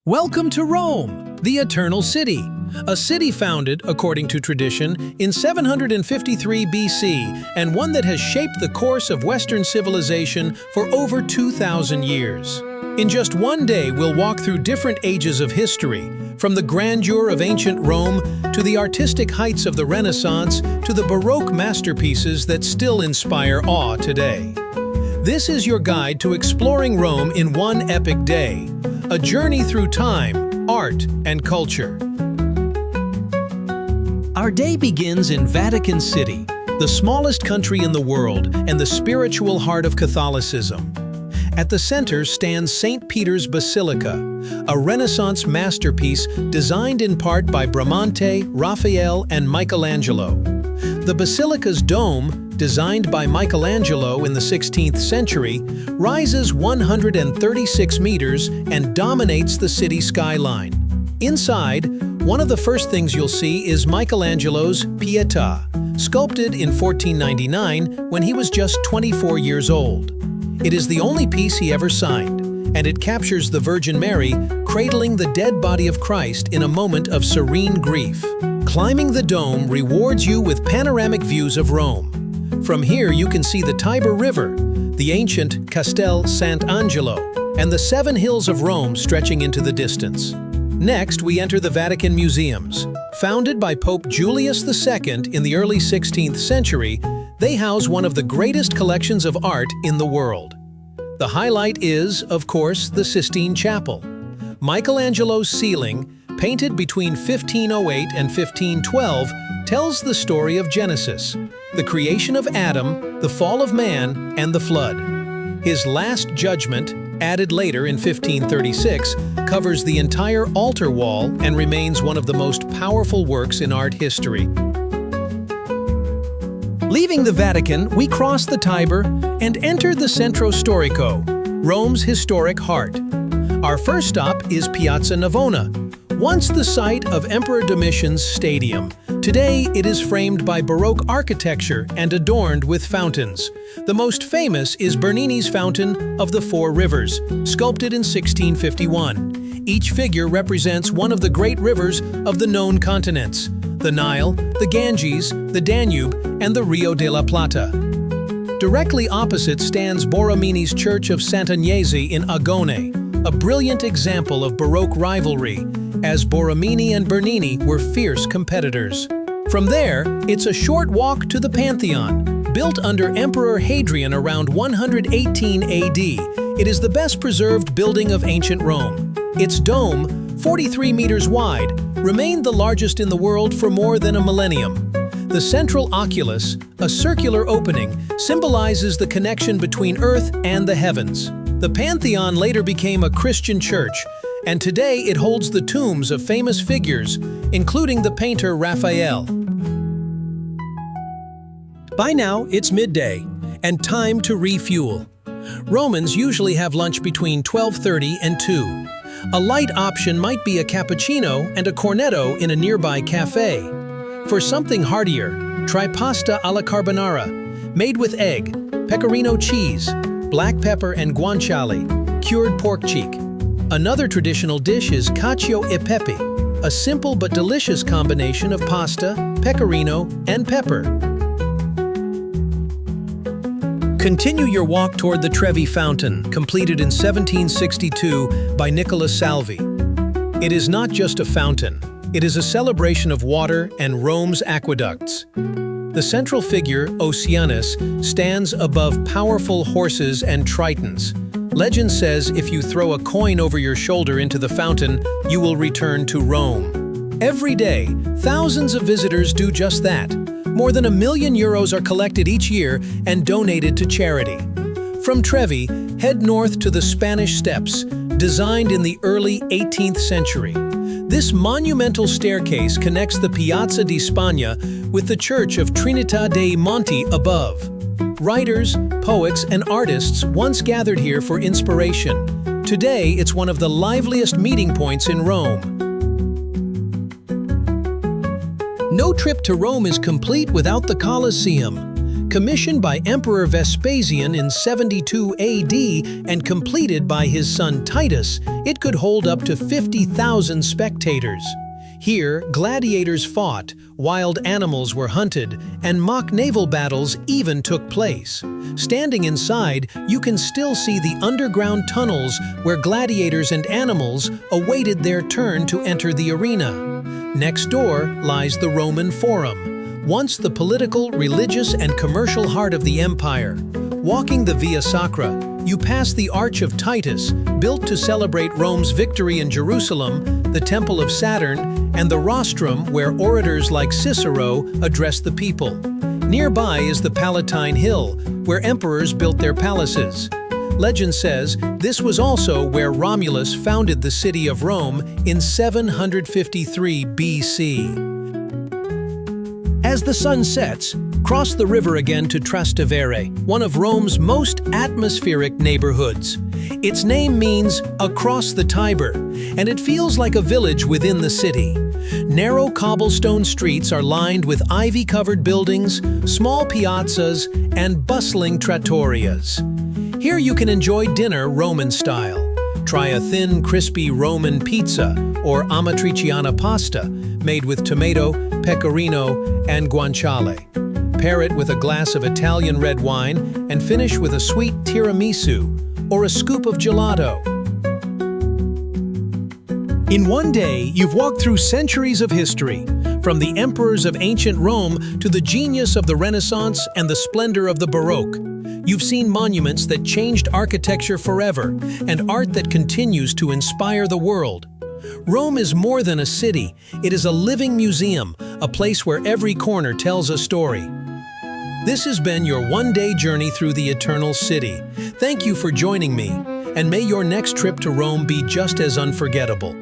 Welcome to Rome, the Eternal City, a city founded, according to tradition, in 753 BC and one that has shaped the course of Western civilization for over 2,000 years. In just one day, we'll walk through different ages of history, from the grandeur of ancient Rome to the artistic heights of the Renaissance to the Baroque masterpieces that still inspire awe today. This is your guide to exploring Rome in one epic day, a journey through time, art, and culture. Our day begins in Vatican City, the smallest country in the world and the spiritual heart of Catholicism. At the center stands St. Peter's Basilica, a Renaissance masterpiece designed in part by Bramante, Raphael, and Michelangelo. The basilica's dome, designed by Michelangelo in the 16th century, rises 136 meters and dominates the city skyline. Inside, one of the first things you'll see is Michelangelo's Pietà, sculpted in 1499 when he was just 24 years old. It is the only piece he ever signed, and it captures the Virgin Mary cradling the dead body of Christ in a moment of serene grief. Climbing the dome rewards you with panoramic views of Rome. From here you can see the Tiber River, the ancient Castel Sant'Angelo, and the 7 hills of Rome stretching into the distance. Next, we enter the Vatican Museums. Founded by Pope Julius II in the early 16th century, they house one of the greatest collections of art in the world. The highlight is, of course, the Sistine Chapel. Michelangelo's ceiling, painted between 1508 and 1512, tells the story of Genesis, the creation of Adam, the fall of man, and the flood. His Last Judgment, added later in 1536, covers the entire altar wall and remains one of the most powerful works in art history. Leaving the Vatican, we cross the Tiber and enter the Centro Storico, Rome's historic heart. Our first stop is Piazza Navona, once the site of Emperor Domitian's stadium. Today, it is framed by Baroque architecture and adorned with fountains. The most famous is Bernini's Fountain of the Four Rivers, sculpted in 1651. Each figure represents one of the great rivers of the known continents: the Nile, the Ganges, the Danube, and the Rio de la Plata. Directly opposite stands Borromini's Church of Sant'Agnese in Agone, a brilliant example of Baroque rivalry, as Borromini and Bernini were fierce competitors. From there, it's a short walk to the Pantheon, built under Emperor Hadrian around 118 AD. It is the best preserved building of ancient Rome. Its dome, 43 meters wide, remained the largest in the world for more than a millennium. The central oculus, a circular opening, symbolizes the connection between Earth and the heavens. The Pantheon later became a Christian church, and today it holds the tombs of famous figures, including the painter Raphael. By now, it's midday, and time to refuel. Romans usually have lunch between 12:30 and 2. A light option might be a cappuccino and a cornetto in a nearby cafe. For something heartier, try pasta alla carbonara, made with egg, pecorino cheese, black pepper and guanciale, cured pork cheek. Another traditional dish is cacio e pepe, a simple but delicious combination of pasta, pecorino, and pepper. Continue your walk toward the Trevi Fountain, completed in 1762 by Nicholas Salvi. It is not just a fountain, it is a celebration of water and Rome's aqueducts. The central figure, Oceanus, stands above powerful horses and tritons. Legend says if you throw a coin over your shoulder into the fountain, you will return to Rome. Every day, thousands of visitors do just that. More than €1 million are collected each year and donated to charity. From Trevi, head north to the Spanish Steps, designed in the early 18th century. This monumental staircase connects the Piazza di Spagna with the Church of Trinità dei Monti above. Writers, poets, and artists once gathered here for inspiration. Today, it's one of the liveliest meeting points in Rome. No trip to Rome is complete without the Colosseum. Commissioned by Emperor Vespasian in 72 AD and completed by his son Titus, it could hold up to 50,000 spectators. Here, gladiators fought, wild animals were hunted, and mock naval battles even took place. Standing inside, you can still see the underground tunnels where gladiators and animals awaited their turn to enter the arena. Next door lies the Roman Forum, once the political, religious, and commercial heart of the empire. Walking the Via Sacra, you pass the Arch of Titus, built to celebrate Rome's victory in Jerusalem, the Temple of Saturn, and the Rostrum, where orators like Cicero address the people. Nearby is the Palatine Hill, where emperors built their palaces. Legend says this was also where Romulus founded the city of Rome in 753 BC. As the sun sets, cross the river again to Trastevere, one of Rome's most atmospheric neighborhoods. Its name means across the Tiber, and it feels like a village within the city. Narrow cobblestone streets are lined with ivy-covered buildings, small piazzas, and bustling trattorias. Here you can enjoy dinner Roman style. Try a thin, crispy Roman pizza or amatriciana pasta made with tomato, pecorino, and guanciale. Pair it with a glass of Italian red wine and finish with a sweet tiramisu or a scoop of gelato. In one day, you've walked through centuries of history, from the emperors of ancient Rome to the genius of the Renaissance and the splendor of the Baroque. You've seen monuments that changed architecture forever and art that continues to inspire the world. Rome is more than a city. It is a living museum, a place where every corner tells a story. This has been your one-day journey through the Eternal City. Thank you for joining me, and may your next trip to Rome be just as unforgettable.